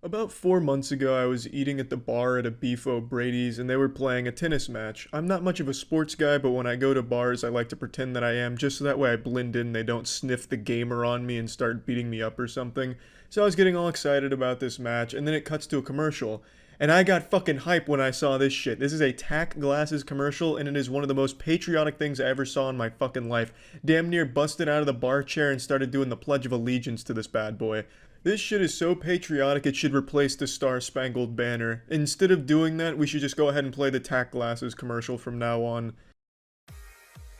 About 4 months ago, I was eating at the bar at a Beef O'Brady's and they were playing a tennis match. I'm not much of a sports guy, but when I go to bars, I like to pretend that I am, just so that way I blend in, they don't sniff the gamer on me and start beating me up or something. So I was getting all excited about this match, and then it cuts to a commercial. And I got fucking hype when I saw this shit. This is a TAC Glasses commercial, and it is one of the most patriotic things I ever saw in my fucking life. Damn near busted out of the bar chair and started doing the Pledge of Allegiance to this bad boy. This shit is so patriotic it should replace the Star Spangled Banner. Instead of doing that, we should just go ahead and play the TAC Glasses commercial from now on.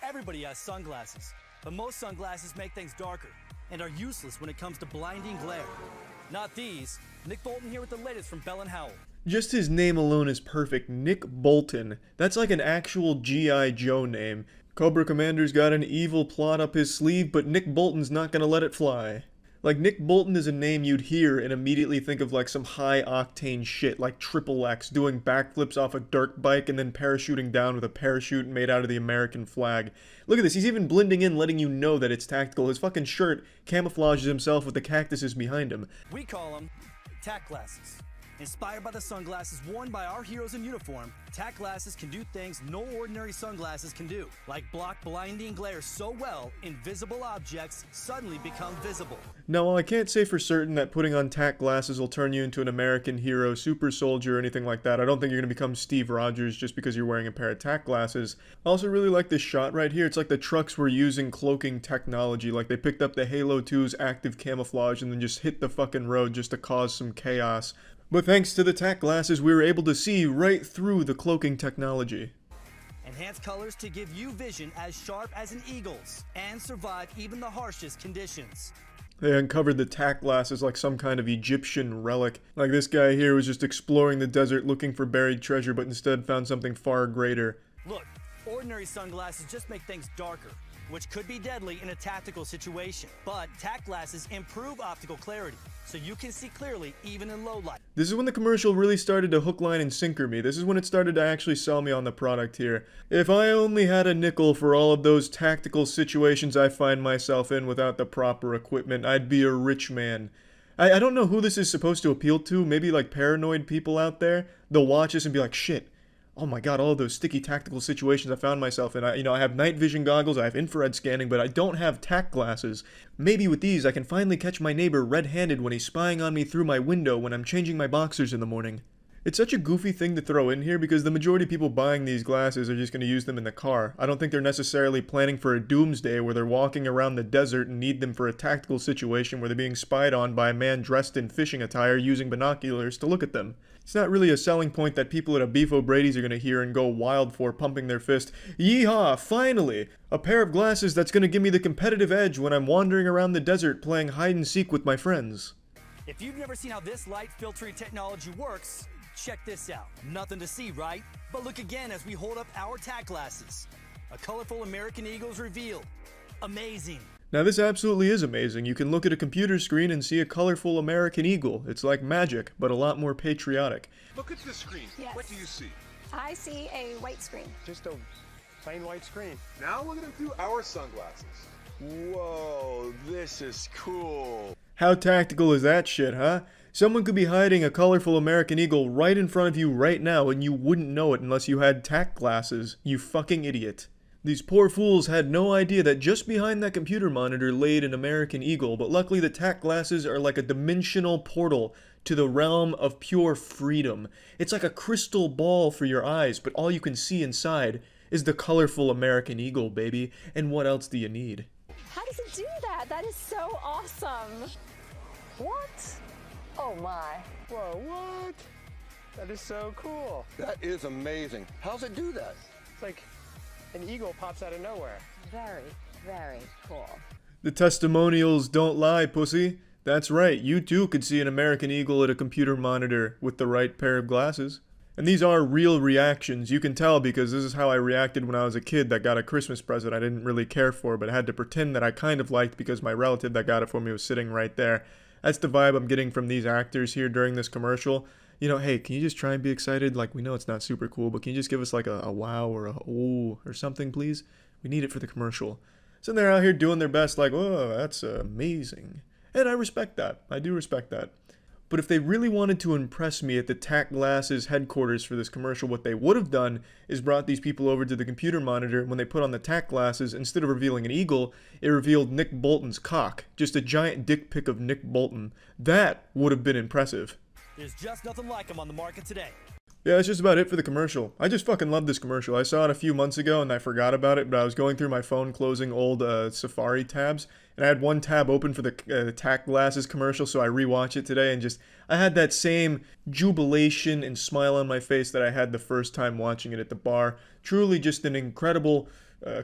Everybody has sunglasses, but most sunglasses make things darker and are useless when it comes to blinding glare. Not these. Nick Bolton here with the latest from Bell & Howell. Just his name alone is perfect. Nick Bolton. That's like an actual G.I. Joe name. Cobra Commander's got an evil plot up his sleeve, but Nick Bolton's not gonna let it fly. Like, Nick Bolton is a name you'd hear and immediately think of like some high-octane shit like Triple X doing backflips off a dirt bike and then parachuting down with a parachute made out of the American flag. Look at this, he's even blending in, letting you know that it's tactical. His fucking shirt camouflages himself with the cactuses behind him. We call them TAC glasses. Inspired by the sunglasses worn by our heroes in uniform, TAC glasses can do things no ordinary sunglasses can do, like block blinding glare so well, invisible objects suddenly become visible. Now, while I can't say for certain that putting on TAC glasses will turn you into an American hero, super soldier, or anything like that, I don't think you're going to become Steve Rogers just because you're wearing a pair of TAC glasses. I also really like this shot right here. It's like the trucks were using cloaking technology, like they picked up the Halo 2's active camouflage and then just hit the fucking road just to cause some chaos. But thanks to the TAC glasses, we were able to see right through the cloaking technology. Enhanced colors to give you vision as sharp as an eagle's and survive even the harshest conditions. They uncovered the TAC glasses like some kind of Egyptian relic. Like this guy here was just exploring the desert looking for buried treasure, but instead found something far greater. Look, ordinary sunglasses just make things darker, which could be deadly in a tactical situation. But TAC glasses improve optical clarity, so you can see clearly even in low light. This is when the commercial really started to hook, line, and sinker me. This is when it started to actually sell me on the product here. If I only had a nickel for all of those tactical situations I find myself in without the proper equipment, I'd be a rich man. I don't know who this is supposed to appeal to. Maybe like paranoid people out there. They'll watch this and be like, shit. Oh my god, all of those sticky tactical situations I found myself in. I have night vision goggles, I have infrared scanning, but I don't have TAC glasses. Maybe with these I can finally catch my neighbor red-handed when he's spying on me through my window when I'm changing my boxers in the morning. It's such a goofy thing to throw in here because the majority of people buying these glasses are just going to use them in the car. I don't think they're necessarily planning for a doomsday where they're walking around the desert and need them for a tactical situation where they're being spied on by a man dressed in fishing attire using binoculars to look at them. It's not really a selling point that people at a Beef O'Brady's are going to hear and go wild for, pumping their fist. Yeehaw, finally! A pair of glasses that's going to give me the competitive edge when I'm wandering around the desert playing hide and seek with my friends. If you've never seen how this light filtering technology works, check this out. Nothing to see, right? But look again as we hold up our TAC glasses. A colorful American eagle is revealed. Amazing. Now this absolutely is amazing. You can look at a computer screen and see a colorful American eagle. It's like magic, but a lot more patriotic. Look at the screen. Yes. What do you see? I see a white screen. Just a plain white screen. Now look at it through our sunglasses. Whoa, this is cool. How tactical is that shit, huh? Someone could be hiding a colorful American eagle right in front of you right now and you wouldn't know it unless you had TAC glasses, you fucking idiot. These poor fools had no idea that just behind that computer monitor laid an American eagle, but luckily the TAC glasses are like a dimensional portal to the realm of pure freedom. It's like a crystal ball for your eyes, but all you can see inside is the colorful American eagle, baby. And what else do you need? How does it do that? That is so awesome. What? Oh my. Whoa, what? That is so cool. That is amazing. How's it do that? It's like an eagle pops out of nowhere. Very, very cool. The testimonials don't lie, pussy. That's right, you too could see an American eagle at a computer monitor with the right pair of glasses. And these are real reactions. You can tell because this is how I reacted when I was a kid that got a Christmas present I didn't really care for, but had to pretend that I kind of liked because my relative that got it for me was sitting right there. That's the vibe I'm getting from these actors here during this commercial. You know, hey, can you just try and be excited? Like, we know it's not super cool, but can you just give us like a wow or a ooh or something, please? We need it for the commercial. So they're out here doing their best like, whoa, that's amazing. And I respect that. I do respect that. But if they really wanted to impress me at the TAC Glasses headquarters for this commercial, what they would have done is brought these people over to the computer monitor, and when they put on the TAC glasses, instead of revealing an eagle, it revealed Nick Bolton's cock. Just a giant dick pic of Nick Bolton. That would have been impressive. There's just nothing like them on the market today. Yeah, that's just about it for the commercial. I just fucking love this commercial. I saw it a few months ago and I forgot about it, but I was going through my phone closing old Safari tabs, and I had one tab open for the TAC Glasses commercial, so I rewatched it today, and just, I had that same jubilation and smile on my face that I had the first time watching it at the bar. Truly just an incredible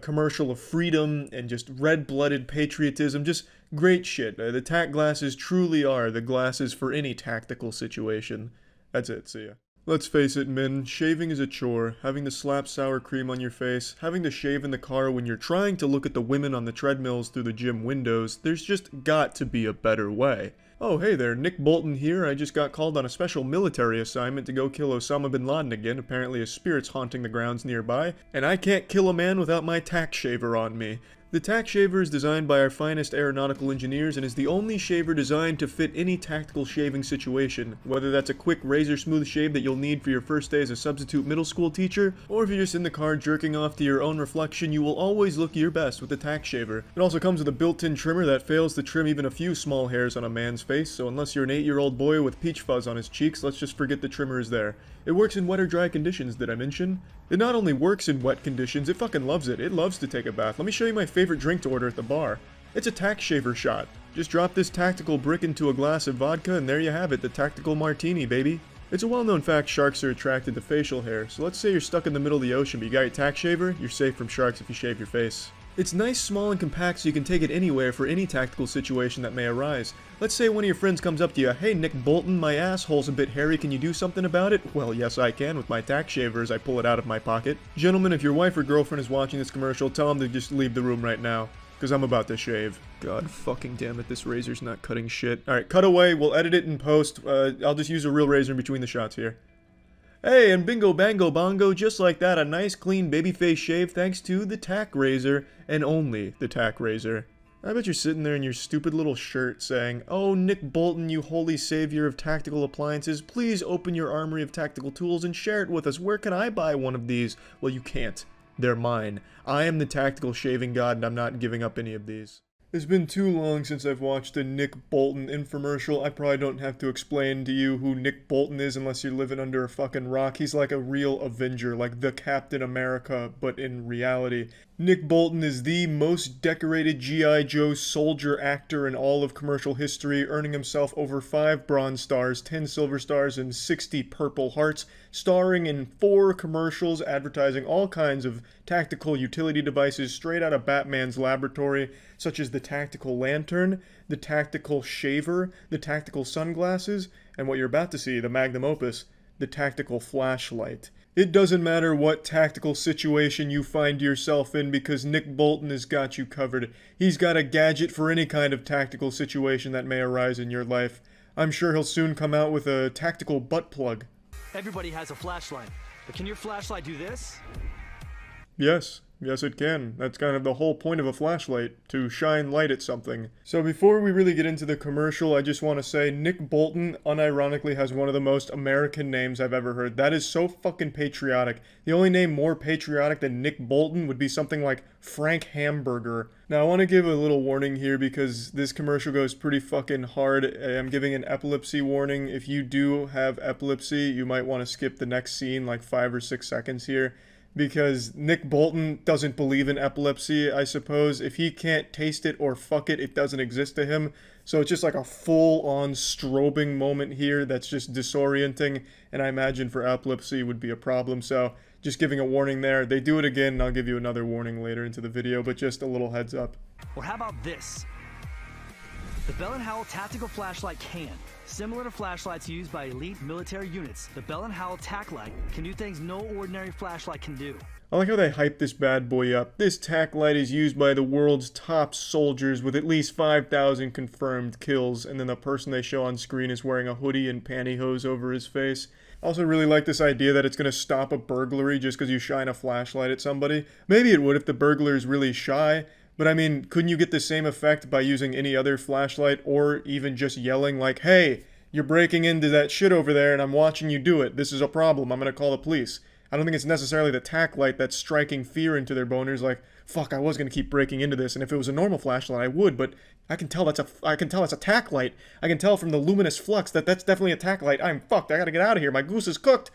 commercial of freedom and just red-blooded patriotism. Just great shit. The TAC Glasses truly are the glasses for any tactical situation. That's it. See ya. Let's face it, men, shaving is a chore. Having to slap sour cream on your face, having to shave in the car when you're trying to look at the women on the treadmills through the gym windows, there's just got to be a better way. Oh, hey there, Nick Bolton here. I just got called on a special military assignment to go kill Osama bin Laden again. Apparently a spirit's haunting the grounds nearby, and I can't kill a man without my tack shaver on me. The tack shaver is designed by our finest aeronautical engineers and is the only shaver designed to fit any tactical shaving situation, whether that's a quick razor smooth shave that you'll need for your first day as a substitute middle school teacher, or if you're just in the car jerking off to your own reflection, you will always look your best with the tack shaver. It also comes with a built-in trimmer that fails to trim even a few small hairs on a man's face, so unless you're an 8-year-old boy with peach fuzz on his cheeks, let's just forget the trimmer is there. It works in wet or dry conditions, did I mention? It not only works in wet conditions, it fucking loves it. It loves to take a bath. Let me show you my favorite drink to order at the bar. It's a tack shaver shot. Just drop this tactical brick into a glass of vodka and there you have it, the tactical martini, baby. It's a well-known fact sharks are attracted to facial hair, so let's say you're stuck in the middle of the ocean but you got your tack shaver, you're safe from sharks if you shave your face. It's nice, small, and compact so you can take it anywhere for any tactical situation that may arise. Let's say one of your friends comes up to you, "Hey Nick Bolton, my asshole's a bit hairy, can you do something about it?" Well, yes I can with my tack shaver as I pull it out of my pocket. Gentlemen, if your wife or girlfriend is watching this commercial, tell them to just leave the room right now, because I'm about to shave. God fucking damn it, this razor's not cutting shit. Alright, cut away, we'll edit it in post. I'll just use a real razor in between the shots here. Hey, and bingo bango bongo, just like that, a nice clean babyface shave thanks to the tack razor, and only the tack razor. I bet you're sitting there in your stupid little shirt saying, "Oh, Nick Bolton, you holy savior of tactical appliances, please open your armory of tactical tools and share it with us. Where can I buy one of these?" Well, you can't. They're mine. I am the tactical shaving god and I'm not giving up any of these. It's been too long since I've watched a Nick Bolton infomercial. I probably don't have to explain to you who Nick Bolton is unless you're living under a fucking rock. He's like a real Avenger, like the Captain America, but in reality. Nick Bolton is the most decorated G.I. Joe soldier actor in all of commercial history, earning himself over 5 Bronze Stars, 10 Silver Stars, and 60 Purple Hearts, starring in 4 commercials advertising all kinds of tactical utility devices straight out of Batman's laboratory, such as the tactical lantern, the tactical shaver, the tactical sunglasses, and what you're about to see, the magnum opus, the tactical flashlight. It doesn't matter what tactical situation you find yourself in because Nick Bolton has got you covered. He's got a gadget for any kind of tactical situation that may arise in your life. I'm sure he'll soon come out with a tactical butt plug. Everybody has a flashlight, but can your flashlight do this? Yes. Yes, it can. That's kind of the whole point of a flashlight, to shine light at something. So before we really get into the commercial, I just want to say Nick Bolton unironically has one of the most American names I've ever heard. That is so fucking patriotic. The only name more patriotic than Nick Bolton would be something like Frank Hamburger. Now I want to give a little warning here because this commercial goes pretty fucking hard. I'm giving an epilepsy warning. If you do have epilepsy, you might want to skip the next scene like 5 or 6 seconds here. Because Nick Bolton doesn't believe in epilepsy, I suppose. If he can't taste it or fuck it, it doesn't exist to him. So it's just like a full-on strobing moment here that's just disorienting, and I imagine for epilepsy would be a problem. So just giving a warning there. They do it again, and I'll give you another warning later into the video, but just a little heads up. Or how about this? The Bell & Howell Tactical Flashlight can. Similar to flashlights used by elite military units, the Bell & Howell Tac Light can do things no ordinary flashlight can do. I like how they hype this bad boy up. This tac light is used by the world's top soldiers with at least 5,000 confirmed kills, and then the person they show on screen is wearing a hoodie and pantyhose over his face. I also really like this idea that it's going to stop a burglary just because you shine a flashlight at somebody. Maybe it would if the burglar is really shy. But I mean, couldn't you get the same effect by using any other flashlight or even just yelling like, "Hey, You're breaking into that shit over there and I'm watching you do it. This is a problem. I'm gonna call the police. I don't think it's necessarily the tack light that's striking fear into their boners like, fuck, I was gonna keep breaking into this, and if it was a normal flashlight I would, but I can tell that's a tack light. I can tell from the luminous flux that that's definitely a tack light. I'm fucked. I gotta get out of here. My goose is cooked.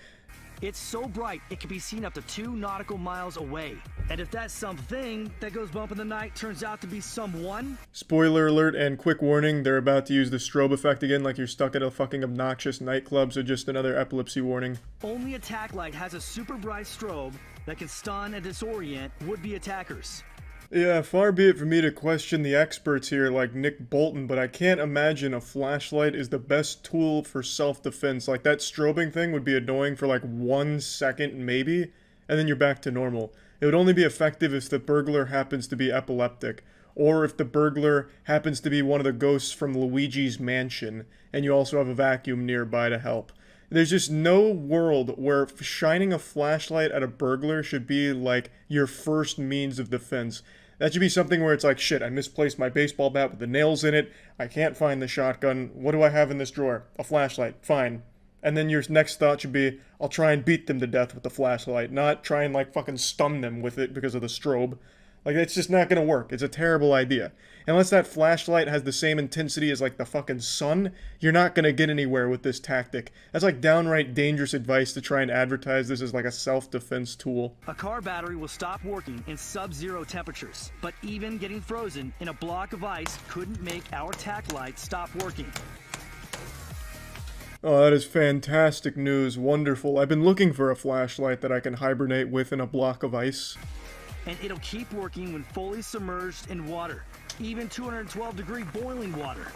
It's so bright, it can be seen up to 2 nautical miles away. And if that something that goes bump in the night turns out to be someone... Spoiler alert and quick warning, they're about to use the strobe effect again like you're stuck at a fucking obnoxious nightclub, so just another epilepsy warning. Only a tack light has a super bright strobe that can stun and disorient would-be attackers. Yeah, far be it for me to question the experts here like Nick Bolton, but I can't imagine a flashlight is the best tool for self-defense. Like, that strobing thing would be annoying for like 1 second maybe, and then you're back to normal. It would only be effective if the burglar happens to be epileptic, or if the burglar happens to be one of the ghosts from Luigi's Mansion, and you also have a vacuum nearby to help. There's just no world where shining a flashlight at a burglar should be like your first means of defense. That should be something where it's like, shit, I misplaced my baseball bat with the nails in it, I can't find the shotgun, what do I have in this drawer? A flashlight, fine. And then your next thought should be, I'll try and beat them to death with the flashlight, not try and like fucking stun them with it because of the strobe. Like, it's just not gonna work. It's a terrible idea. Unless that flashlight has the same intensity as, like, the fucking sun, you're not gonna get anywhere with this tactic. That's, like, downright dangerous advice to try and advertise this as, like, a self-defense tool. A car battery will stop working in sub-zero temperatures, but even getting frozen in a block of ice couldn't make our tack light stop working. Oh, that is fantastic news. Wonderful. I've been looking for a flashlight that I can hibernate with in a block of ice. And it'll keep working when fully submerged in water, even 212-degree boiling water.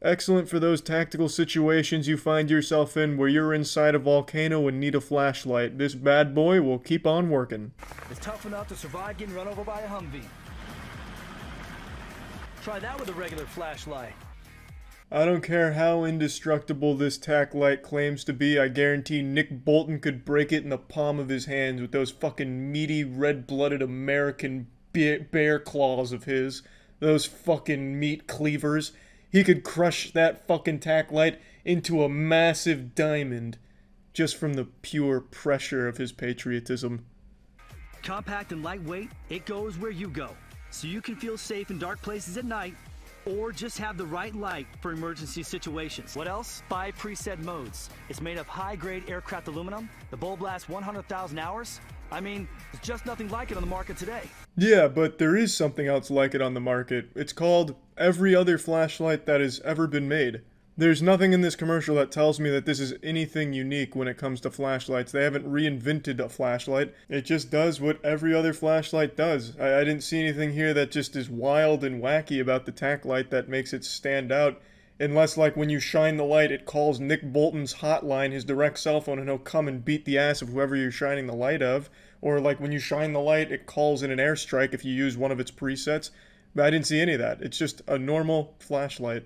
Excellent for those tactical situations you find yourself in where you're inside a volcano and need a flashlight. This bad boy will keep on working. It's tough enough to survive getting run over by a Humvee. Try that with a regular flashlight. I don't care how indestructible this tack light claims to be, I guarantee Nick Bolton could break it in the palm of his hands with those fucking meaty, red-blooded American bear claws of his. Those fucking meat cleavers. He could crush that fucking tack light into a massive diamond just from the pure pressure of his patriotism. Compact and lightweight, it goes where you go. So you can feel safe in dark places at night, or just have the right light for emergency situations. What else? 5 preset modes. It's made of high-grade aircraft aluminum. The bulb lasts 100,000 hours. I mean, there's just nothing like it on the market today. Yeah, but there is something else like it on the market. It's called every other flashlight that has ever been made. There's nothing in this commercial that tells me that this is anything unique when it comes to flashlights. They haven't reinvented a flashlight. It just does what every other flashlight does. I didn't see anything here that just is wild and wacky about the tack light that makes it stand out. Unless, like, when you shine the light, it calls Nick Bolton's hotline, his direct cell phone, and he'll come and beat the ass of whoever you're shining the light of. Or, like, when you shine the light, it calls in an airstrike if you use one of its presets. But I didn't see any of that. It's just a normal flashlight.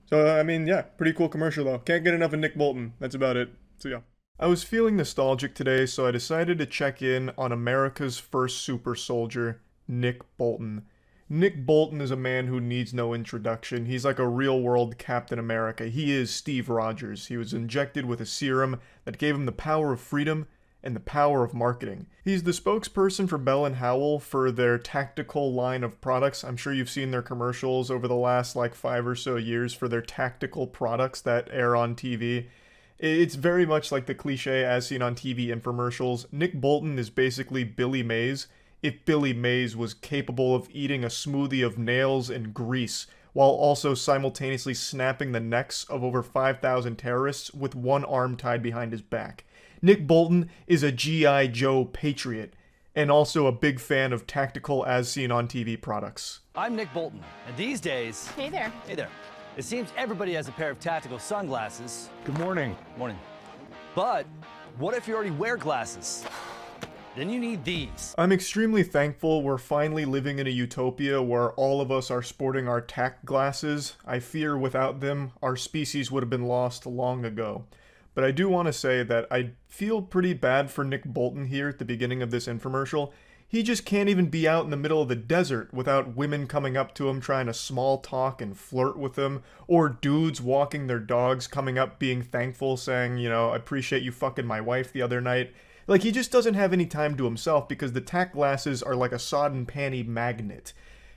So, I mean, yeah, pretty cool commercial though. Can't get enough of Nick Bolton. That's about it. So, yeah. I was feeling nostalgic today, so I decided to check in on America's first super soldier, Nick Bolton. Nick Bolton is a man who needs no introduction. He's like a real-world Captain America. He is Steve Rogers. He was injected with a serum that gave him the power of freedom and the power of marketing. He's the spokesperson for Bell & Howell for their tactical line of products. I'm sure you've seen their commercials over the last like 5 or so years for their tactical products that air on TV. It's very much like the cliche as seen on TV infomercials. Nick Bolton is basically Billy Mays if Billy Mays was capable of eating a smoothie of nails and grease while also simultaneously snapping the necks of over 5,000 terrorists with one arm tied behind his back. Nick Bolton is a G.I. Joe patriot, and also a big fan of tactical as-seen-on-TV products. I'm Nick Bolton, and these days... Hey there. Hey there. It seems everybody has a pair of tactical sunglasses. Good morning. Morning. But what if you already wear glasses? Then you need these. I'm extremely thankful we're finally living in a utopia where all of us are sporting our tack glasses. I fear without them, our species would have been lost long ago. But I do want to say that I feel pretty bad for Nick Bolton here at the beginning of this infomercial. He just can't even be out in the middle of the desert without women coming up to him trying to small talk and flirt with him, or dudes walking their dogs coming up being thankful, saying, you know, I appreciate you fucking my wife the other night. Like, he just doesn't have any time to himself because the tack glasses are like a sodden panty magnet.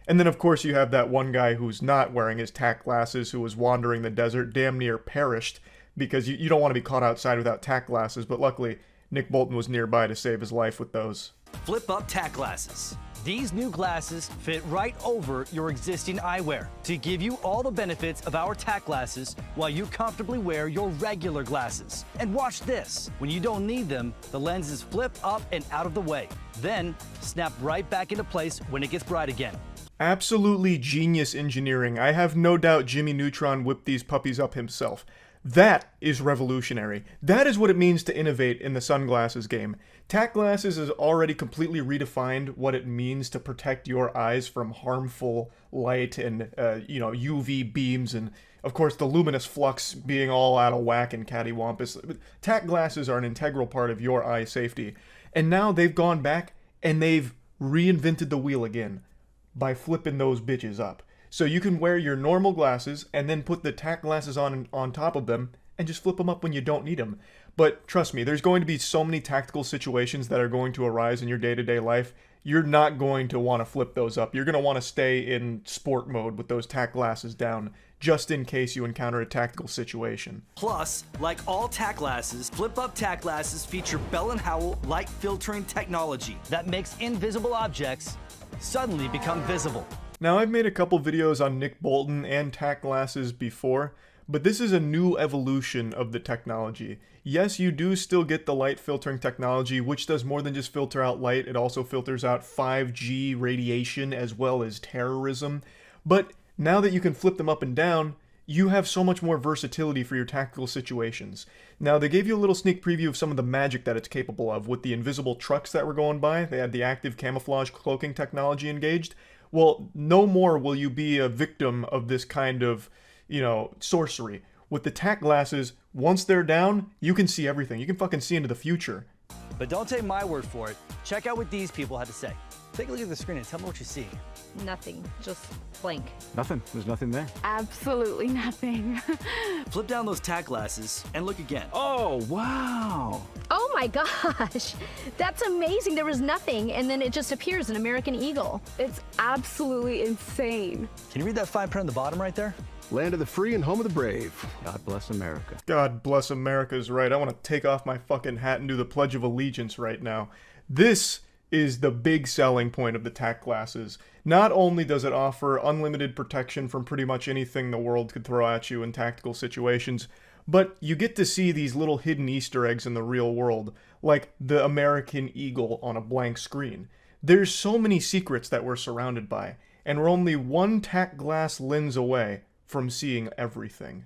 And then, of course, you have that one guy who's not wearing his tack glasses, who was wandering the desert, damn near perished, because you don't want to be caught outside without tack glasses, but luckily, Nick Bolton was nearby to save his life with those. Flip-up tack glasses. These new glasses fit right over your existing eyewear to give you all the benefits of our tack glasses while you comfortably wear your regular glasses. And watch this. When you don't need them, the lenses flip up and out of the way. Then, snap right back into place when it gets bright again. Absolutely genius engineering. I have no doubt Jimmy Neutron whipped these puppies up himself. That is revolutionary. That is what it means to innovate in the sunglasses game. Tack glasses has already completely redefined what it means to protect your eyes from harmful light and, UV beams and, of course, the luminous flux being all out of whack and cattywampus. Tack glasses are an integral part of your eye safety. And now they've gone back and they've reinvented the wheel again by flipping those bitches up. So you can wear your normal glasses and then put the tack glasses on top of them and just flip them up when you don't need them. But trust me, there's going to be so many tactical situations that are going to arise in your day-to-day life. You're not going to want to flip those up. You're going to want to stay in sport mode with those tack glasses down, just in case you encounter a tactical situation. Plus, like all tack glasses, flip-up tack glasses feature Bell & Howell light filtering technology that makes invisible objects suddenly become visible. Now, I've made a couple videos on Nick Bolton and tack glasses before, but this is a new evolution of the technology. Yes, you do still get the light filtering technology, which does more than just filter out light. It also filters out 5G radiation as well as terrorism. But now that you can flip them up and down, you have so much more versatility for your tactical situations. Now, they gave you a little sneak preview of some of the magic that it's capable of with the invisible trucks that were going by. They had the active camouflage cloaking technology engaged. Well, no more will you be a victim of this kind of, sorcery. With the tack glasses, once they're down, you can see everything. You can fucking see into the future. But don't take my word for it. Check out what these people had to say. Take a look at the screen and tell me what you see. Nothing. Just blank. Nothing. There's nothing there. Absolutely nothing. Flip down those tack glasses and look again. Oh, wow. Oh my gosh, that's amazing. There was nothing, and then it just appears an American eagle. It's absolutely insane. Can you read that fine print on the bottom right there? Land of the free and home of the brave. God bless America. God bless America's right. I want to take off my fucking hat and do the Pledge of Allegiance right now. This is the big selling point of the tack glasses. Not only does it offer unlimited protection from pretty much anything the world could throw at you in tactical situations, but you get to see these little hidden Easter eggs in the real world, like the American eagle on a blank screen. There's so many secrets that we're surrounded by, and we're only one tack glass lens away from seeing everything.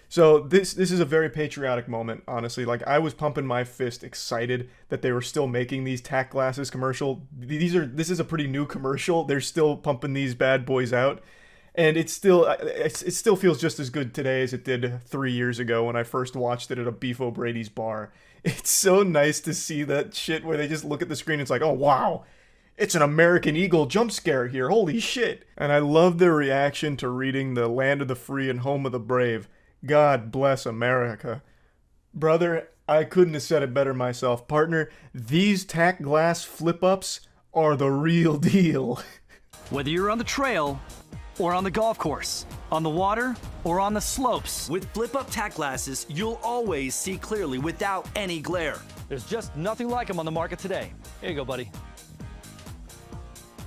So this is a very patriotic moment, honestly. Like, I was pumping my fist excited that they were still making these tack glasses commercial. This is a pretty new commercial. They're still pumping these bad boys out. And it still feels just as good today as it did 3 years ago when I first watched it at a Beef O'Brady's bar. It's so nice to see that shit where they just look at the screen and it's like, oh wow, it's an American eagle jump scare here, holy shit. And I love their reaction to reading the land of the free and home of the brave. God bless America. Brother, I couldn't have said it better myself. Partner, these tack glass flip-ups are the real deal. Whether you're on the trail or on the golf course, on the water or on the slopes, with flip-up tack glasses, you'll always see clearly without any glare. There's just nothing like them on the market today. Here you go, buddy.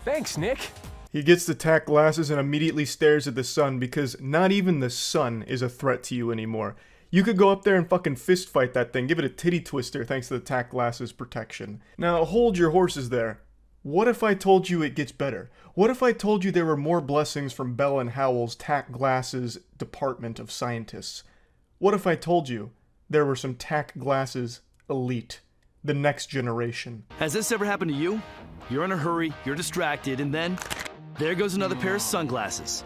Thanks, Nick. He gets the tack glasses and immediately stares at the sun because not even the sun is a threat to you anymore. You could go up there and fucking fist fight that thing, give it a titty twister thanks to the tack glasses protection. Now hold your horses there. What if I told you it gets better? What if I told you there were more blessings from Bell & Howell's tack glasses department of scientists? What if I told you there were some tack glasses elite, the next generation? Has this ever happened to you? You're in a hurry, you're distracted, and then there goes another pair of sunglasses.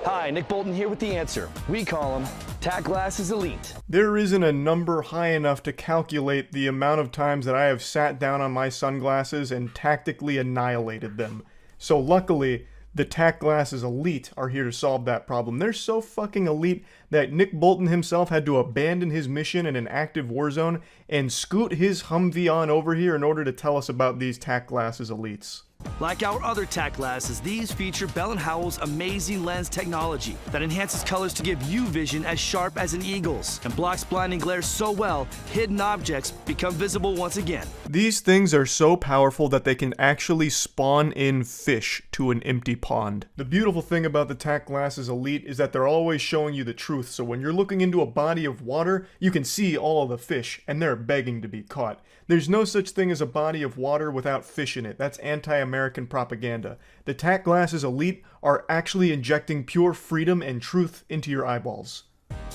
Hi, Nick Bolton here with the answer. We call them Tack Glasses Elite. There isn't a number high enough to calculate the amount of times that I have sat down on my sunglasses and tactically annihilated them. So luckily, the Tack Glasses Elite are here to solve that problem. They're so fucking elite that Nick Bolton himself had to abandon his mission in an active war zone and scoot his Humvee on over here in order to tell us about these Tack Glasses Elites. Like our other Tack glasses, these feature Bell & Howell's amazing lens technology that enhances colors to give you vision as sharp as an eagle's and blocks blinding glare so well, hidden objects become visible once again. These things are so powerful that they can actually spawn in fish to an empty pond. The beautiful thing about the Tack Glasses Elite is that they're always showing you the truth, so when you're looking into a body of water, you can see all of the fish, and they're begging to be caught. There's no such thing as a body of water without fish in it. That's anti-American propaganda. The Tack Glasses Elite are actually injecting pure freedom and truth into your eyeballs.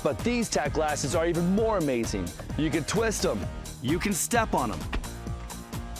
But these Tack glasses are even more amazing. You can twist them, you can step on them,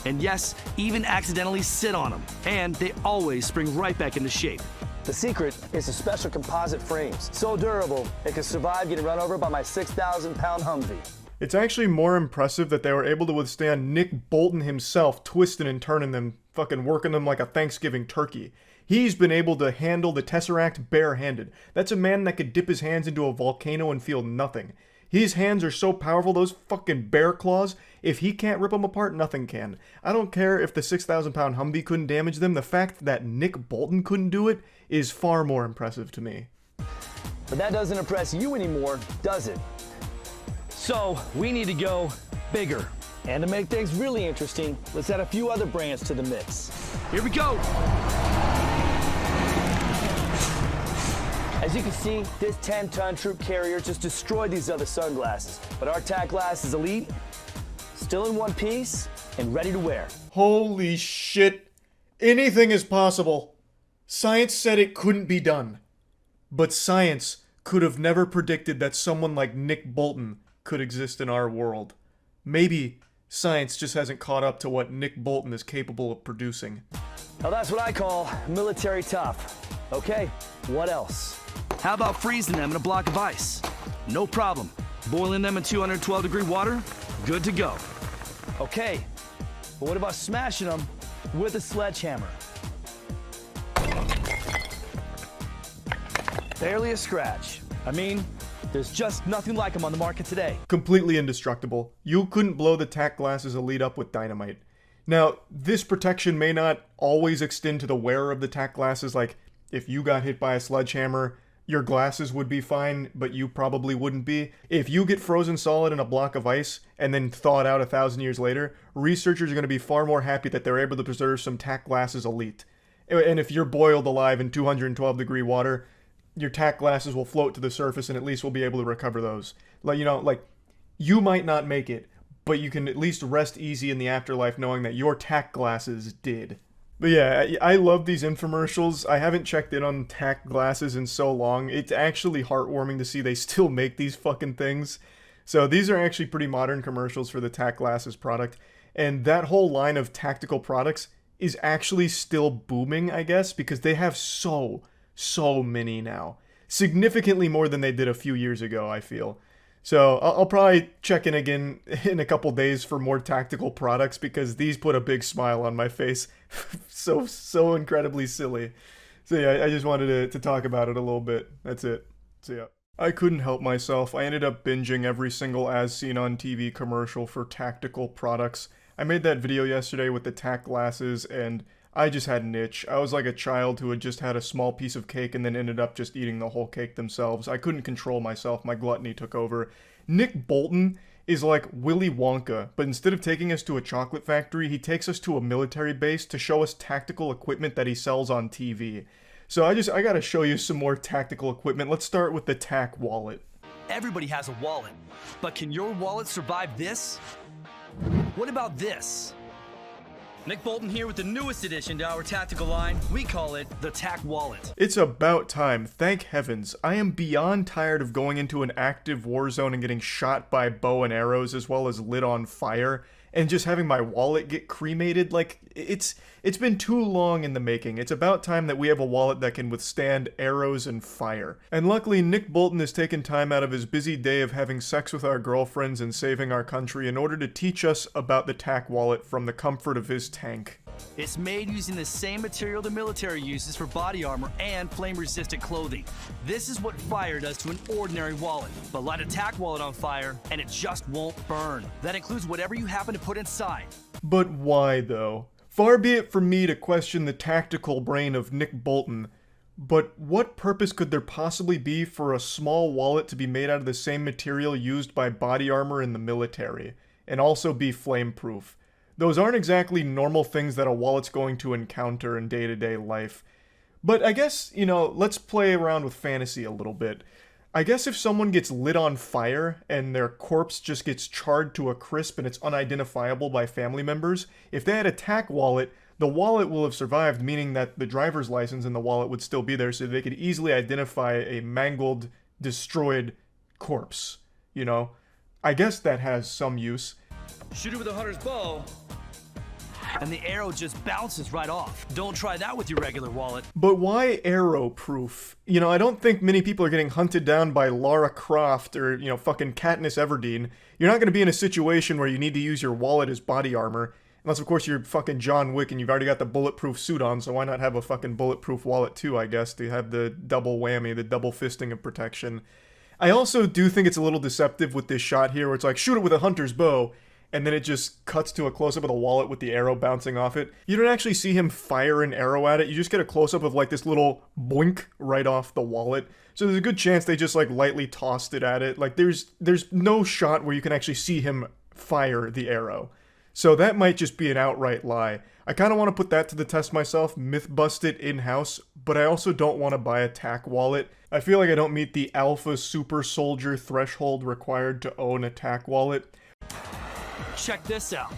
and yes, even accidentally sit on them. And they always spring right back into shape. The secret is the special composite frames. So durable, it can survive getting run over by my 6,000-pound Humvee. It's actually more impressive that they were able to withstand Nick Bolton himself twisting and turning them, fucking working them like a Thanksgiving turkey. He's been able to handle the Tesseract barehanded. That's a man that could dip his hands into a volcano and feel nothing. His hands are so powerful, those fucking bear claws, if he can't rip them apart, nothing can. I don't care if the 6,000-pound Humvee couldn't damage them, the fact that Nick Bolton couldn't do it is far more impressive to me. But that doesn't impress you anymore, does it? So, we need to go bigger. And to make things really interesting, let's add a few other brands to the mix. Here we go! As you can see, this 10-ton troop carrier just destroyed these other sunglasses. But our Tack Glasses Elite, still in one piece and ready to wear. Holy shit. Anything is possible. Science said it couldn't be done. But science could have never predicted that someone like Nick Bolton could exist in our world. Maybe science just hasn't caught up to what Nick Bolton is capable of producing. Now that's what I call military tough. Okay, what else? How about freezing them in a block of ice? No problem. Boiling them in 212-degree water? Good to go. Okay, but what about smashing them with a sledgehammer? Barely a scratch. I mean, there's just nothing like them on the market today. Completely indestructible. You couldn't blow the Tack Glasses Elite up with dynamite. Now, this protection may not always extend to the wearer of the Tack Glasses, like, if you got hit by a sledgehammer, your glasses would be fine, but you probably wouldn't be. If you get frozen solid in a block of ice and then thawed out 1,000 years later, researchers are going to be far more happy that they're able to preserve some Tack Glasses Elite. And if you're boiled alive in 212-degree water, your Tack glasses will float to the surface and at least we'll be able to recover those. Like, you might not make it, but you can at least rest easy in the afterlife knowing that your Tack glasses did. But yeah, I love these infomercials. I haven't checked in on Tack glasses in so long. It's actually heartwarming to see they still make these fucking things. So these are actually pretty modern commercials for the Tack glasses product. And that whole line of tactical products is actually still booming, I guess, because they have so many now. Significantly more than they did a few years ago, I feel. So I'll probably check in again in a couple days for more tactical products because these put a big smile on my face. so incredibly silly. So yeah, I just wanted to talk about it a little bit. That's it. So yeah. I couldn't help myself. I ended up binging every single as seen on TV commercial for tactical products. I made that video yesterday with the Tack glasses and I just had an itch. I was like a child who had just had a small piece of cake and then ended up just eating the whole cake themselves. I couldn't control myself. My gluttony took over. Nick Bolton is like Willy Wonka, but instead of taking us to a chocolate factory, he takes us to a military base to show us tactical equipment that he sells on TV. So I gotta show you some more tactical equipment. Let's start with the Tack wallet. Everybody has a wallet, but can your wallet survive this? What about this? Nick Bolton here with the newest addition to our tactical line. We call it the Tack Wallet. It's about time, thank heavens. I am beyond tired of going into an active war zone and getting shot by bow and arrows as well as lit on fire and just having my wallet get cremated. Like, it's been too long in the making. It's about time that we have a wallet that can withstand arrows and fire. And luckily, Nick Bolton has taken time out of his busy day of having sex with our girlfriends and saving our country in order to teach us about the TAC wallet from the comfort of his tank. It's made using the same material the military uses for body armor and flame-resistant clothing. This is what fire does to an ordinary wallet. But light a TAC wallet on fire, and it just won't burn. That includes whatever you happen to put inside. But why, though? Far be it from me to question the tactical brain of Nick Bolton, but what purpose could there possibly be for a small wallet to be made out of the same material used by body armor in the military, and also be flame-proof? Those aren't exactly normal things that a wallet's going to encounter in day-to-day life. But I guess, let's play around with fantasy a little bit. I guess if someone gets lit on fire and their corpse just gets charred to a crisp and it's unidentifiable by family members, if they had a TAC wallet, the wallet will have survived, meaning that the driver's license in the wallet would still be there so they could easily identify a mangled, destroyed corpse. I guess that has some use. Shoot it with a hunter's bow, and the arrow just bounces right off. Don't try that with your regular wallet. But why arrow-proof? I don't think many people are getting hunted down by Lara Croft or, fucking Katniss Everdeen. You're not going to be in a situation where you need to use your wallet as body armor. Unless, of course, you're fucking John Wick and you've already got the bulletproof suit on, so why not have a fucking bulletproof wallet too, I guess, to have the double whammy, the double fisting of protection. I also do think it's a little deceptive with this shot here, where it's like, shoot it with a hunter's bow, and then it just cuts to a close-up of the wallet with the arrow bouncing off it. You don't actually see him fire an arrow at it, you just get a close-up of like this little boink right off the wallet. So there's a good chance they just like lightly tossed it at it. Like there's no shot where you can actually see him fire the arrow. So that might just be an outright lie. I kind of want to put that to the test myself, myth bust it in-house, but I also don't want to buy a TAC wallet. I feel like I don't meet the alpha super soldier threshold required to own a TAC wallet. Check this out.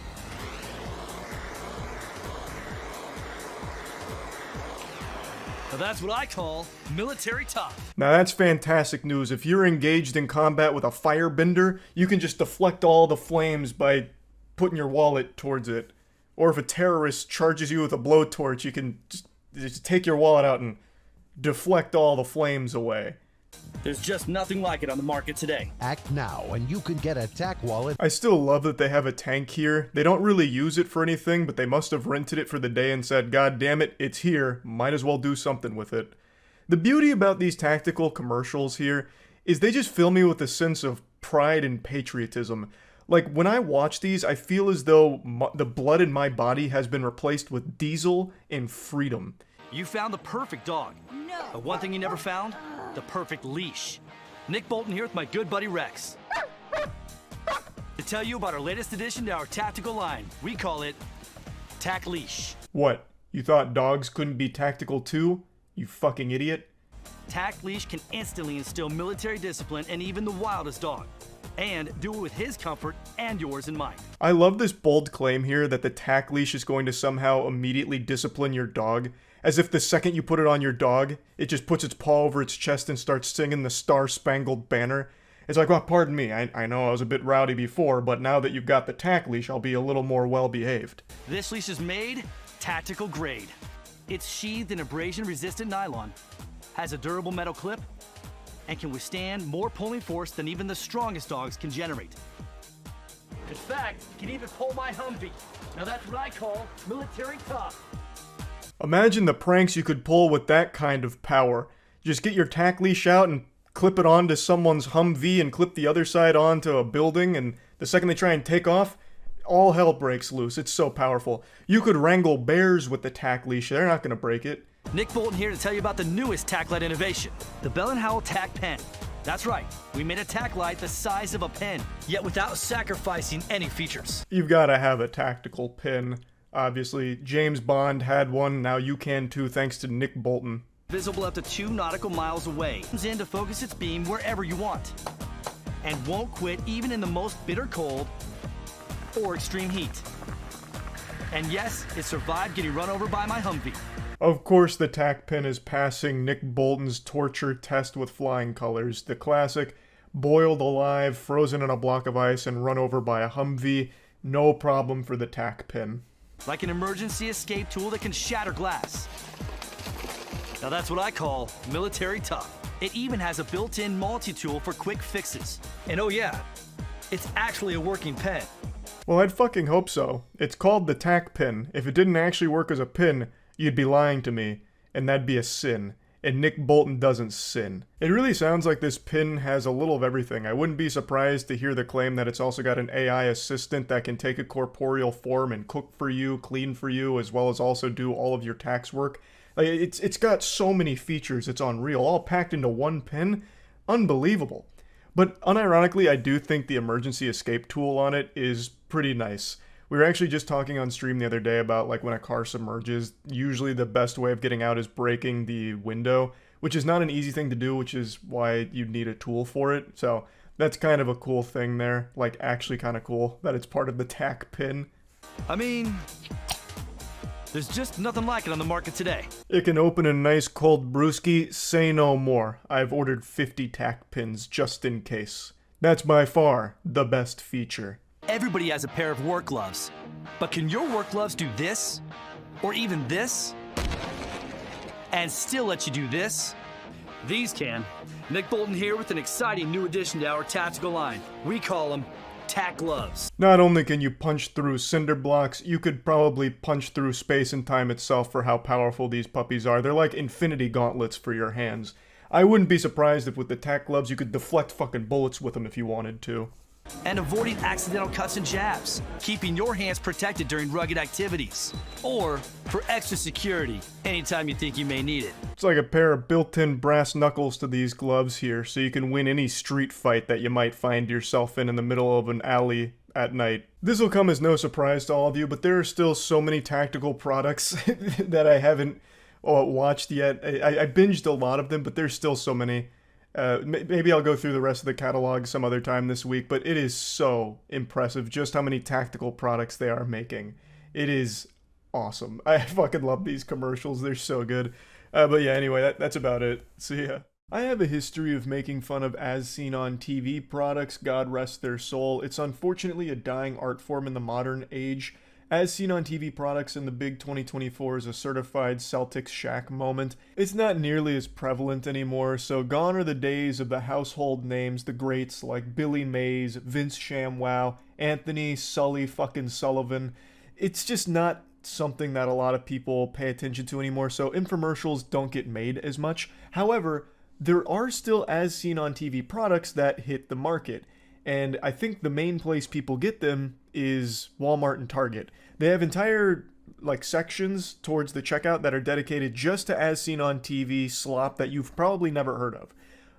Now that's what I call military top. Now that's fantastic news. If you're engaged in combat with a firebender, you can just deflect all the flames by putting your wallet towards it. Or if a terrorist charges you with a blowtorch, you can just take your wallet out and deflect all the flames away. There's just nothing like it on the market today. Act now and you could get a TAC wallet. I still love that they have a tank here. They don't really use it for anything, but they must have rented it for the day and said, God damn it, it's here, might as well do something with it. The beauty about these tactical commercials here is they just fill me with a sense of pride and patriotism. Like, when I watch these, I feel as though the blood in my body has been replaced with diesel and freedom. You found the perfect dog. No. But one thing you never found? The perfect leash. Nick Bolton here with my good buddy Rex. To tell you about our latest addition to our tactical line. We call it Tac Leash. What? You thought dogs couldn't be tactical too? You fucking idiot. Tac Leash can instantly instill military discipline in even the wildest dog. And do it with his comfort and yours in mind. I love this bold claim here that the TAC leash is going to somehow immediately discipline your dog. As if the second you put it on your dog, it just puts its paw over its chest and starts singing the Star-Spangled Banner. It's like, well, pardon me, I know I was a bit rowdy before, but now that you've got the TAC leash, I'll be a little more well-behaved. This leash is made tactical grade. It's sheathed in abrasion-resistant nylon, has a durable metal clip, and can withstand more pulling force than even the strongest dogs can generate. In fact, it can even pull my Humvee. Now that's what I call military tough. Imagine the pranks you could pull with that kind of power. Just get your TAC leash out and clip it onto someone's Humvee and clip the other side onto a building, and the second they try and take off, all hell breaks loose. It's so powerful. You could wrangle bears with the TAC leash. They're not going to break it. Nick Bolton here to tell you about the newest TAC light innovation, the Bell & Howell TAC Pen. That's right, we made a TAC light the size of a pen, yet without sacrificing any features. You've got to have a tactical pen. Obviously, James Bond had one, now you can too, thanks to Nick Bolton. Visible up to 2 nautical miles away. Comes in to focus its beam wherever you want. And won't quit even in the most bitter cold or extreme heat. And yes, it survived getting run over by my Humvee. Of course the TAC pen is passing Nick Bolton's torture test with flying colors. The classic, boiled alive, frozen in a block of ice, and run over by a Humvee. No problem for the tack pin. Like an emergency escape tool that can shatter glass. Now that's what I call military tough. It even has a built-in multi-tool for quick fixes. And oh yeah, it's actually a working pen. Well, I'd fucking hope so. It's called the tack pin. If it didn't actually work as a pin, you'd be lying to me, and that'd be a sin. And Nick Bolton doesn't sin. It really sounds like this pin has a little of everything. I wouldn't be surprised to hear the claim that it's also got an AI assistant that can take a corporeal form and cook for you, clean for you, as well as also do all of your tax work. Like, it's got so many features, it's unreal, all packed into one pin. Unbelievable. But unironically, I do think the emergency escape tool on it is pretty nice. We were actually just talking on stream the other day about like when a car submerges, usually the best way of getting out is breaking the window, which is not an easy thing to do, which is why you need a tool for it. So that's kind of a cool thing there, like actually kind of cool that it's part of the tack pin. I mean, there's just nothing like it on the market today. It can open a nice cold brewski, say no more. I've ordered 50 tack pins just in case. That's by far the best feature. Everybody has a pair of work gloves, but can your work gloves do this? Or even this? And still let you do this? These can. Nick Bolton here with an exciting new addition to our tactical line. We call them tack gloves. Not only can you punch through cinder blocks, you could probably punch through space and time itself for how powerful these puppies are. They're like infinity gauntlets for your hands. I wouldn't be surprised if with the tack gloves you could deflect fucking bullets with them if you wanted to. And avoiding accidental cuts and jabs, keeping your hands protected during rugged activities, or for extra security anytime you think you may need it. It's like a pair of built-in brass knuckles to these gloves here, so you can win any street fight that you might find yourself in the middle of an alley at night. This will come as no surprise to all of you, but there are still so many tactical products that I haven't watched yet. I binged a lot of them, but there's still so many. Maybe I'll go through the rest of the catalog some other time this week, but it is so impressive just how many tactical products they are making. It is awesome. I fucking love these commercials. They're so good. But yeah, anyway, that's about it. See ya. I have a history of making fun of as seen on TV products, God rest their soul. It's unfortunately a dying art form in the modern age. As seen on TV products in the big 2024 is a certified Celtics Shaq moment. It's not nearly as prevalent anymore, so gone are the days of the household names, the greats like Billy Mays, Vince ShamWow, Anthony Sully fucking Sullivan. It's just not something that a lot of people pay attention to anymore, so infomercials don't get made as much. However, there are still as seen on TV products that hit the market. And I think the main place people get them is Walmart and Target. They have entire sections towards the checkout that are dedicated just to as seen on TV slop that you've probably never heard of.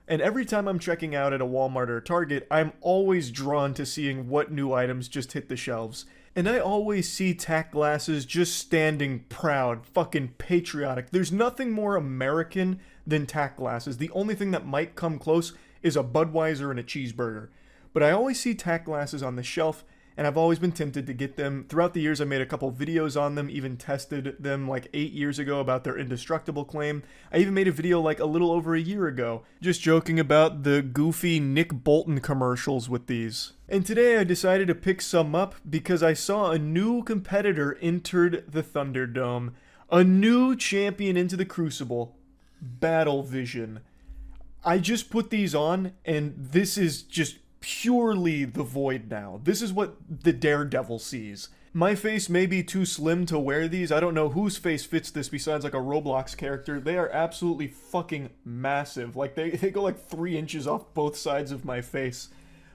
And every time I'm checking out at a Walmart or a Target, I'm always drawn to seeing what new items just hit the shelves. And I always see tack glasses just standing proud, fucking patriotic. There's nothing more American than tack glasses. The only thing that might come close is a Budweiser and a cheeseburger. But I always see tack glasses on the shelf, and I've always been tempted to get them. Throughout the years, I made a couple videos on them, even tested them 8 years ago about their indestructible claim. I even made a video a little over a year ago, just joking about the goofy Nick Bolton commercials with these. And today I decided to pick some up because I saw a new competitor entered the Thunderdome. A new champion into the Crucible. Battle Vision. I just put these on, and this is just purely the void now. This is what the Daredevil sees. My face may be too slim to wear these. I don't know whose face fits this besides a Roblox character. They are absolutely fucking massive. They go 3 inches off both sides of my face.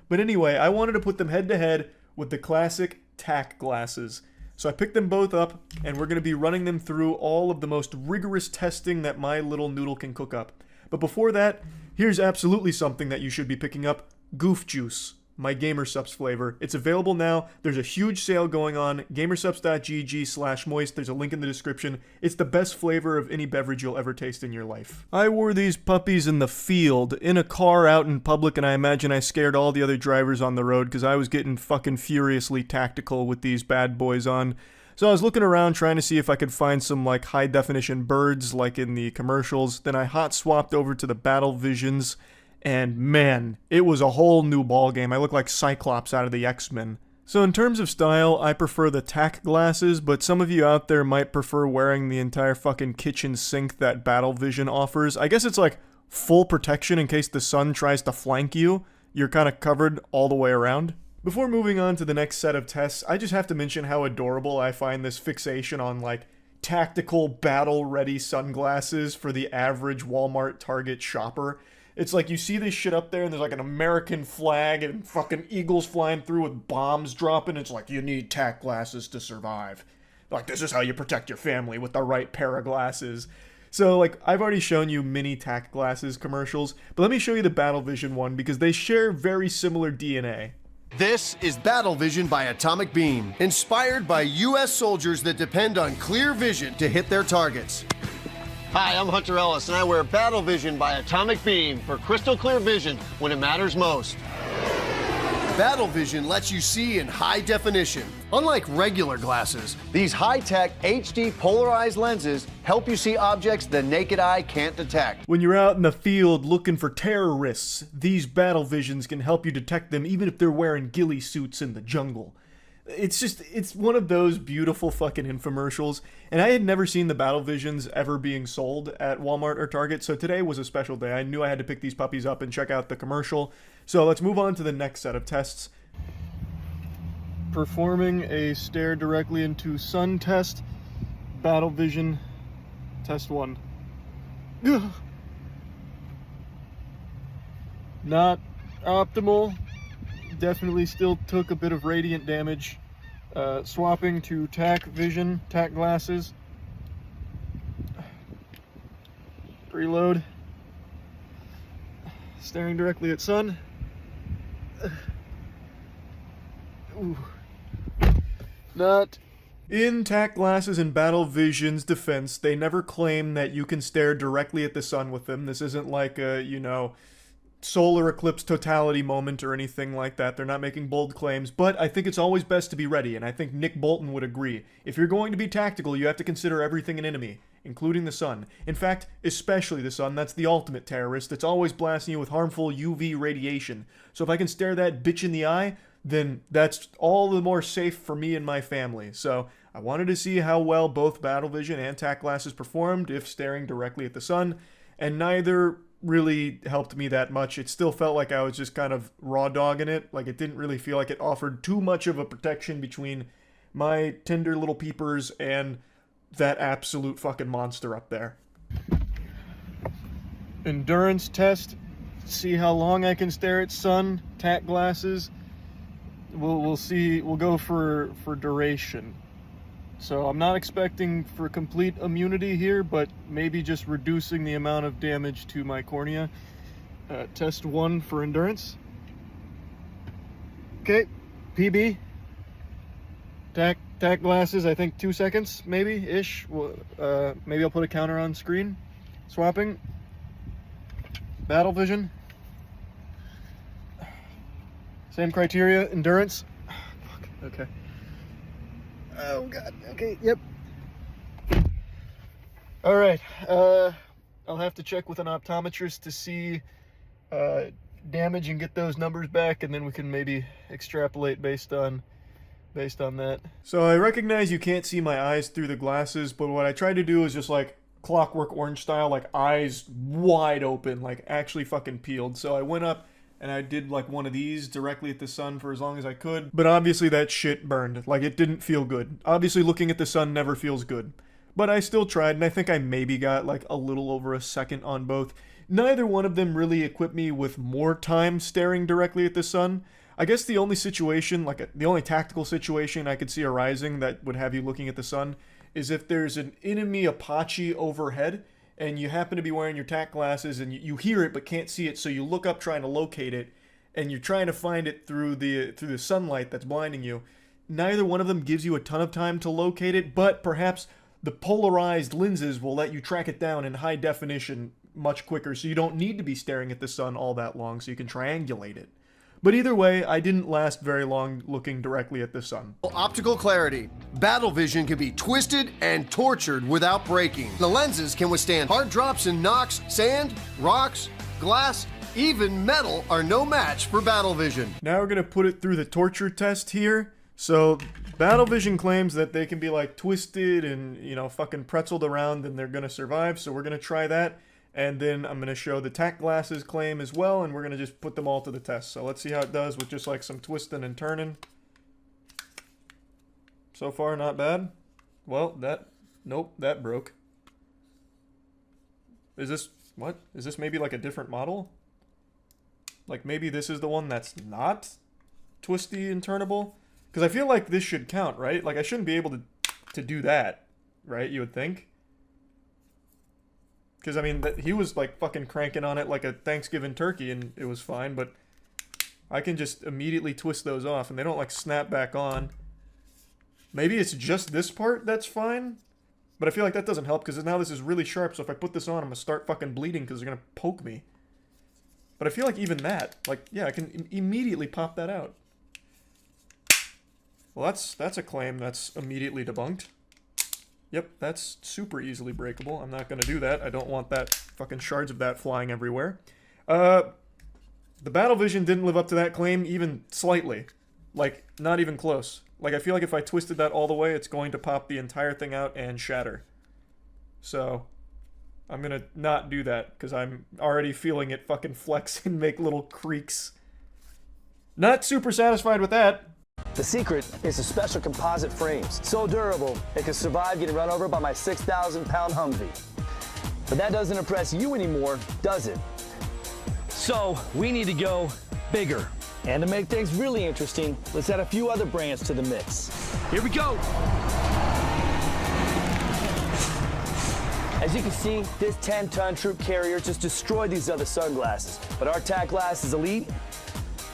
But anyway, I wanted to put them head to head with the classic tack glasses. So I picked them both up, and we're going to be running them through all of the most rigorous testing that my little noodle can cook up. But before that, here's absolutely something that you should be picking up. Goof Juice, my GamerSupps flavor. It's available now. There's a huge sale going on. Gamersupps.gg/moist. There's a link in the description. It's the best flavor of any beverage you'll ever taste in your life. I wore these puppies in the field, in a car out in public, and I imagine I scared all the other drivers on the road because I was getting fucking furiously tactical with these bad boys on. So I was looking around trying to see if I could find some high definition birds like in the commercials. Then I hot swapped over to the Battle Visions. And man, it was a whole new ball game. I look like Cyclops out of the X-Men. So in terms of style, I prefer the tack glasses, but some of you out there might prefer wearing the entire fucking kitchen sink that Battle Vision offers. I guess it's like full protection in case the sun tries to flank you. You're kind of covered all the way around. Before moving on to the next set of tests, I just have to mention how adorable I find this fixation on like tactical battle-ready sunglasses for the average Walmart Target shopper. It's like you see this shit up there and there's like an American flag and fucking eagles flying through with bombs dropping. It's like, you need tack glasses to survive. Like, this is how you protect your family with the right pair of glasses. So, like, I've already shown you mini tack glasses commercials, but let me show you the Battle Vision one because they share very similar DNA. This is Battle Vision by Atomic Beam, inspired by U.S. soldiers that depend on clear vision to hit their targets. Hi, I'm Hunter Ellis, and I wear Battle Vision by Atomic Beam for crystal clear vision when it matters most. Battle Vision lets you see in high definition. Unlike regular glasses, These high-tech HD polarized lenses help you see objects the naked eye can't detect. When you're out in the field looking for terrorists, these Battle Visions can help you detect them even if they're wearing ghillie suits in the jungle. It's one of those beautiful fucking infomercials, and I had never seen the Battle Visions ever being sold at Walmart or Target, so today was a special day. I knew I had to pick these puppies up and check out the commercial. So let's move on to the next set of tests. Performing a stare directly into sun test. Battle Vision test 1. Not optimal. Definitely still took a bit of radiant damage. Swapping to tack vision, tack glasses. Preload. Staring directly at sun. Ooh. Not. In tack glasses and Battle Vision's defense, they never claim that you can stare directly at the sun with them. This isn't like a, solar eclipse totality moment or anything like that. They're not making bold claims, but I think it's always best to be ready, and I think Nick Bolton would agree. If you're going to be tactical, you have to consider everything an enemy, including the sun. In fact, especially the sun. That's the ultimate terrorist. It's always blasting you with harmful UV radiation. So if I can stare that bitch in the eye, then that's all the more safe for me and my family. So I wanted to see how well both Battle Vision and tack glasses performed if staring directly at the sun, and neither really helped me that much. It still felt like I was just kind of raw dogging it. Like, it didn't really feel like it offered too much of a protection between my tender little peepers and that absolute fucking monster up there. Endurance test. See how long I can stare at sun. Tack glasses. We'll see. We'll go for duration. So I'm not expecting for complete immunity here, but maybe just reducing the amount of damage to my cornea. Test 1 for endurance. Okay, PB. Tack glasses, I think 2 seconds, maybe-ish. Maybe I'll put a counter on screen. Swapping. Battle Vision. Same criteria, endurance. Okay. Oh god, okay, yep. Alright, I'll have to check with an optometrist to see damage and get those numbers back, and then we can maybe extrapolate based on that. So I recognize you can't see my eyes through the glasses, but what I tried to do is just like Clockwork Orange style, like eyes wide open, like actually fucking peeled. So I went up and I did like one of these directly at the sun for as long as I could. But obviously that shit burned. Like, it didn't feel good. Obviously looking at the sun never feels good. But I still tried, and I think I maybe got like a little over a second on both. Neither one of them really equipped me with more time staring directly at the sun. I guess the only situation, the only tactical situation I could see arising that would have you looking at the sun is if there's an enemy Apache overhead, and you happen to be wearing your tack glasses, and you hear it but can't see it, so you look up trying to locate it, and you're trying to find it through the sunlight that's blinding you. Neither one of them gives you a ton of time to locate it, but perhaps the polarized lenses will let you track it down in high definition much quicker, so you don't need to be staring at the sun all that long, so you can triangulate it. But either way, I didn't last very long looking directly at the sun. Optical clarity. Battle Vision can be twisted and tortured without breaking. The lenses can withstand hard drops and knocks. Sand, rocks, glass, even metal are no match for Battle Vision. Now we're going to put it through the torture test here. So, Battle Vision claims that they can be, like, twisted and, you know, fucking pretzeled around and they're gonna survive, so we're gonna try that. And then I'm gonna show the tack glasses claim as well, and we're gonna just put them all to the test. So let's see how it does with just, like, some twisting and turning. So far, not bad. Well, nope, that broke. Is this, what? Is this maybe, like, a different model? Like, maybe this is the one that's not twisty and turnable? Because I feel like this should count, right? Like, I shouldn't be able to do that, right? You would think. Because, I mean, he was, like, fucking cranking on it like a Thanksgiving turkey, and it was fine, but I can just immediately twist those off, and they don't, like, snap back on. Maybe it's just this part that's fine, but I feel like that doesn't help, because now this is really sharp, so if I put this on, I'm gonna start fucking bleeding, because they're gonna poke me. But I feel like even that, like, yeah, I can immediately pop that out. Well, that's a claim that's immediately debunked. Yep, that's super easily breakable. I'm not gonna do that. I don't want that fucking shards of that flying everywhere. The Battle Vision didn't live up to that claim even slightly. Like, not even close. Like, I feel like if I twisted that all the way, it's going to pop the entire thing out and shatter. So, I'm gonna not do that, because I'm already feeling it fucking flex and make little creaks. Not super satisfied with that. The secret is the special composite frames. So durable, it can survive getting run over by my 6,000-pound Humvee. But that doesn't impress you anymore, does it? So, we need to go bigger. And to make things really interesting, let's add a few other brands to the mix. Here we go! As you can see, this 10-ton troop carrier just destroyed these other sunglasses. But our tack glass is elite,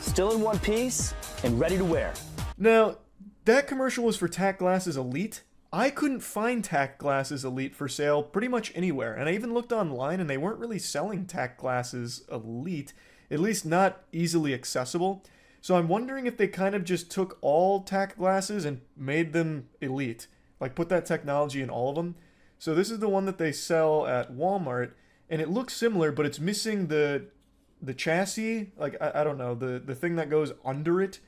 still in one piece, and ready to wear. Now, that commercial was for Tack Glasses Elite. I couldn't find Tack Glasses Elite for sale pretty much anywhere, and I even looked online and they weren't really selling Tack Glasses Elite, at least not easily accessible. So I'm wondering if they kind of just took all Tack Glasses and made them Elite, like put that technology in all of them. So this is the one that they sell at Walmart, and it looks similar, but it's missing the chassis, like, I don't know, the thing that goes under it.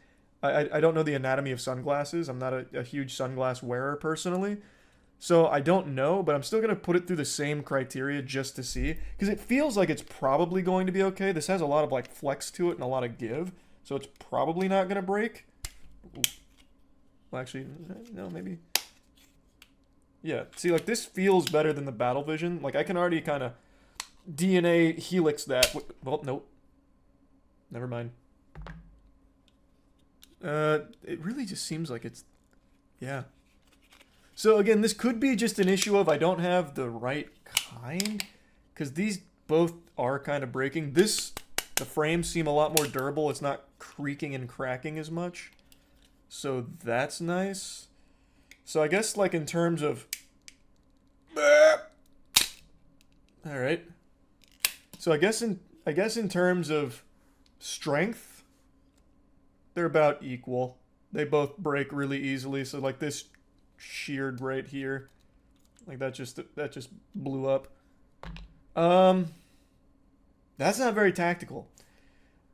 I don't know the anatomy of sunglasses. I'm not a huge sunglass wearer personally. So I don't know, but I'm still going to put it through the same criteria just to see. Because it feels like it's probably going to be okay. This has a lot of like flex to it and a lot of give. So it's probably not going to break. Well, actually, no, maybe. Yeah, see, like this feels better than the Battle Vision. Like I can already kind of DNA helix that. Well, nope. Never mind. It really just seems like it's, yeah. So again, this could be just an issue of I don't have the right kind, because these both are kind of breaking. The frames seem a lot more durable. It's not creaking and cracking as much. So that's nice. So I guess like in terms of, all right. So I guess in terms of strength, they're about equal. They both break really easily. So like this sheared right here, like that just blew up. That's not very tactical.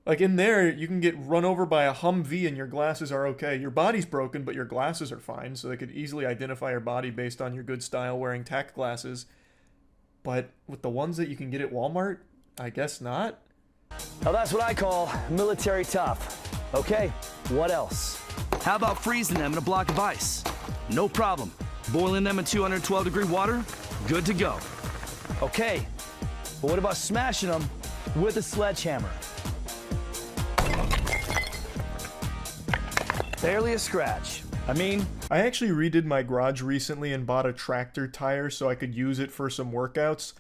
Like in there, you can get run over by a Humvee and your glasses are okay. Your body's broken, but your glasses are fine, so they could easily identify your body based on your good style wearing tack glasses. But with the ones that you can get at Walmart, I guess not. Now that's what I call military tough. Okay, what else? How about freezing them in a block of ice? No problem. Boiling them in 212-degree water? Good to go. Okay, but what about smashing them with a sledgehammer? Barely a scratch. I actually redid my garage recently and bought a tractor tire so I could use it for some workouts.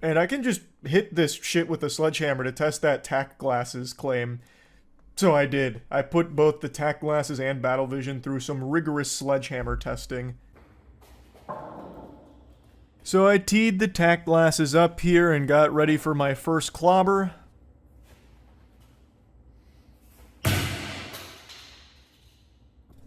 And I can just hit this shit with a sledgehammer to test that tack glasses claim. So I did. I put both the tack glasses and Battle Vision through some rigorous sledgehammer testing. So I teed the tack glasses up here and got ready for my first clobber.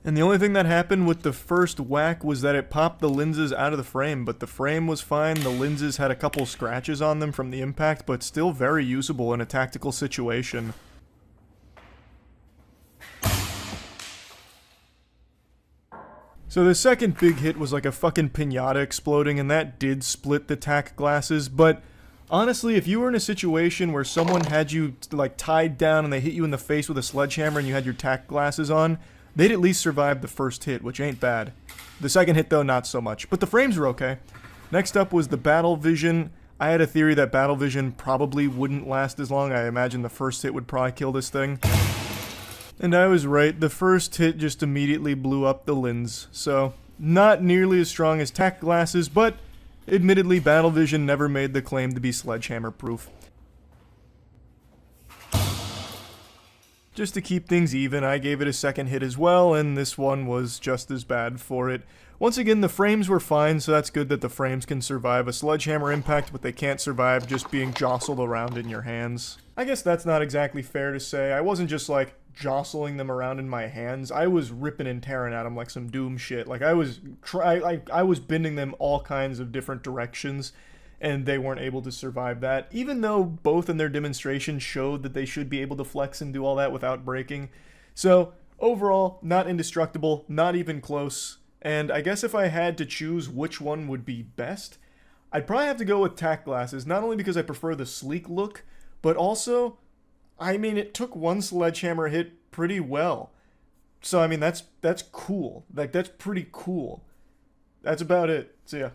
And the only thing that happened with the first whack was that it popped the lenses out of the frame, but the frame was fine. The lenses had a couple scratches on them from the impact, but still very usable in a tactical situation. So the second big hit was like a fucking pinata exploding, and that did split the tack glasses, but honestly, if you were in a situation where someone had you like tied down and they hit you in the face with a sledgehammer and you had your tack glasses on, they'd at least survive the first hit, which ain't bad. The second hit though, not so much, but the frames were okay. Next up was the Battle Vision. I had a theory that Battle Vision probably wouldn't last as long. I imagine the first hit would probably kill this thing. And I was right, the first hit just immediately blew up the lens. So, not nearly as strong as tack glasses, but admittedly Battle Vision never made the claim to be sledgehammer proof. Just to keep things even, I gave it a second hit as well, and this one was just as bad for it. Once again, the frames were fine, so that's good that the frames can survive a sledgehammer impact, but they can't survive just being jostled around in your hands. I guess that's not exactly fair to say. I wasn't just like jostling them around in my hands. I was ripping and tearing at them like some Doom shit. Like I was bending them all kinds of different directions, and they weren't able to survive that, even though both in their demonstration showed that they should be able to flex and do all that without breaking. So overall, not indestructible, not even close. And I guess if I had to choose which one would be best, I'd probably have to go with tack glasses, not only because I prefer the sleek look, but also, I mean, it took one sledgehammer hit pretty well. So I mean, that's cool. Like, that's pretty cool. That's about it. See ya.